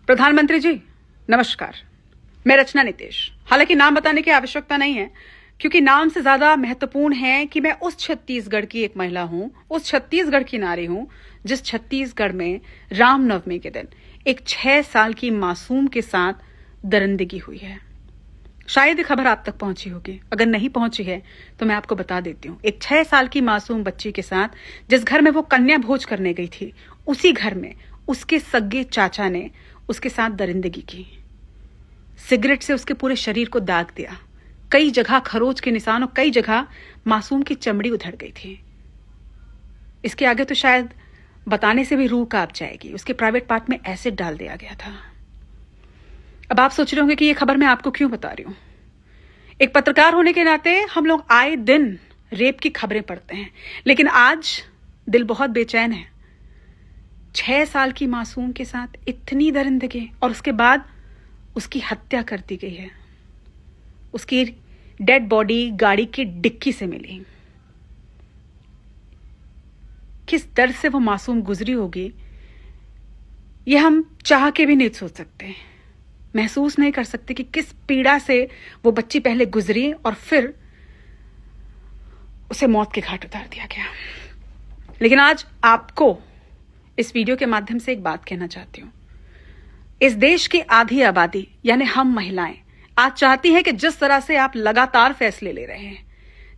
प्रधानमंत्री जी नमस्कार, मैं रचना नितेश। हालांकि नाम बताने की आवश्यकता नहीं है, क्योंकि नाम से ज्यादा महत्वपूर्ण है कि मैं उस छत्तीसगढ़ की एक महिला हूं, उस छत्तीसगढ़ की नारी हूं जिस छत्तीसगढ़ में रामनवमी के दिन एक 6 साल की मासूम के साथ दरिंदगी हुई है। शायद ये खबर आप तक पहुंची होगी, अगर नहीं पहुंची है तो मैं आपको बता देती हूं। एक 6 साल की मासूम बच्ची के साथ जिस घर में वो कन्या भोज करने गई थी, उसी घर में उसके सगे चाचा ने उसके साथ दरिंदगी की। सिगरेट से उसके पूरे शरीर को दाग दिया, कई जगह खरोच के निशान और कई जगह मासूम की चमड़ी उधड़ गई थी। इसके आगे तो शायद बताने से भी रूह कांप जाएगी। उसके प्राइवेट पार्ट में एसिड डाल दिया गया था। अब आप सोच रहे होंगे कि ये खबर मैं आपको क्यों बता रही हूं। एक पत्रकार होने के नाते हम लोग आए दिन रेप की खबरें पढ़ते हैं, लेकिन आज दिल बहुत बेचैन है। 6 साल की मासूम के साथ इतनी दरिंदगी और उसके बाद उसकी हत्या कर दी गई है। उसकी डेड बॉडी गाड़ी की डिक्की से मिली। किस दर्द से वो मासूम गुजरी होगी, ये हम चाह के भी नहीं सोच सकते, महसूस नहीं कर सकते कि किस पीड़ा से वो बच्ची पहले गुजरी और फिर उसे मौत के घाट उतार दिया गया। लेकिन आज आपको इस वीडियो के माध्यम से एक बात कहना चाहती हूं। इस देश की आधी आबादी यानी हम महिलाएं आज चाहती हैं कि जिस तरह से आप लगातार फैसले ले रहे हैं,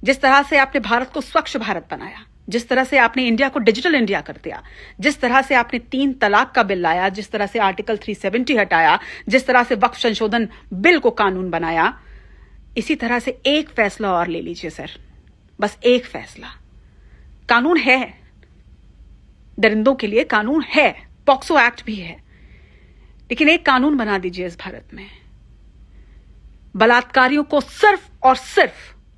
जिस तरह से आपने भारत को स्वच्छ भारत बनाया, जिस तरह से आपने इंडिया को डिजिटल इंडिया कर दिया, जिस तरह से आपने 3 तलाक का बिल लाया, जिस तरह से आर्टिकल 370 हटाया, जिस तरह से वक्फ संशोधन बिल को कानून बनाया, इसी तरह से एक फैसला और ले लीजिए सर, बस एक फैसला। कानून है, दरिंदों के लिए कानून है, पॉक्सो एक्ट भी है, लेकिन एक कानून बना दीजिए इस भारत में, बलात्कारियों को सिर्फ और सिर्फ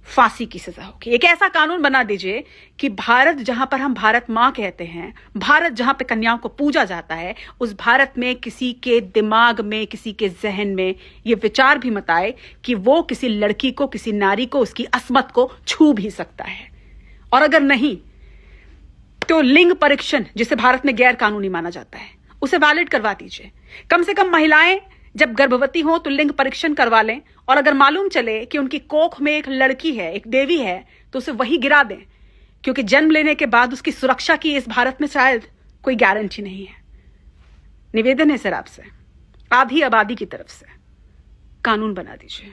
फांसी की सजा होगी। एक ऐसा कानून बना दीजिए कि भारत जहां पर हम भारत मां कहते हैं, भारत जहां पे कन्याओं को पूजा जाता है, उस भारत में किसी के दिमाग में, किसी के जहन में यह विचार भी मत आए कि वो किसी लड़की को, किसी नारी को, उसकी अस्मत को छू भी सकता है। और अगर नहीं तो लिंग परीक्षण, जिसे भारत में गैर कानूनी माना जाता है, उसे वैलिड करवा दीजिए। कम से कम महिलाएं जब गर्भवती हो तो लिंग परीक्षण करवा लें, और अगर मालूम चले कि उनकी कोख में एक लड़की है, एक देवी है, तो उसे वही गिरा दें, क्योंकि जन्म लेने के बाद उसकी सुरक्षा की इस भारत में शायद कोई गारंटी नहीं है। निवेदन है सर आपसे, आधी आबादी की तरफ से, कानून बना दीजिए।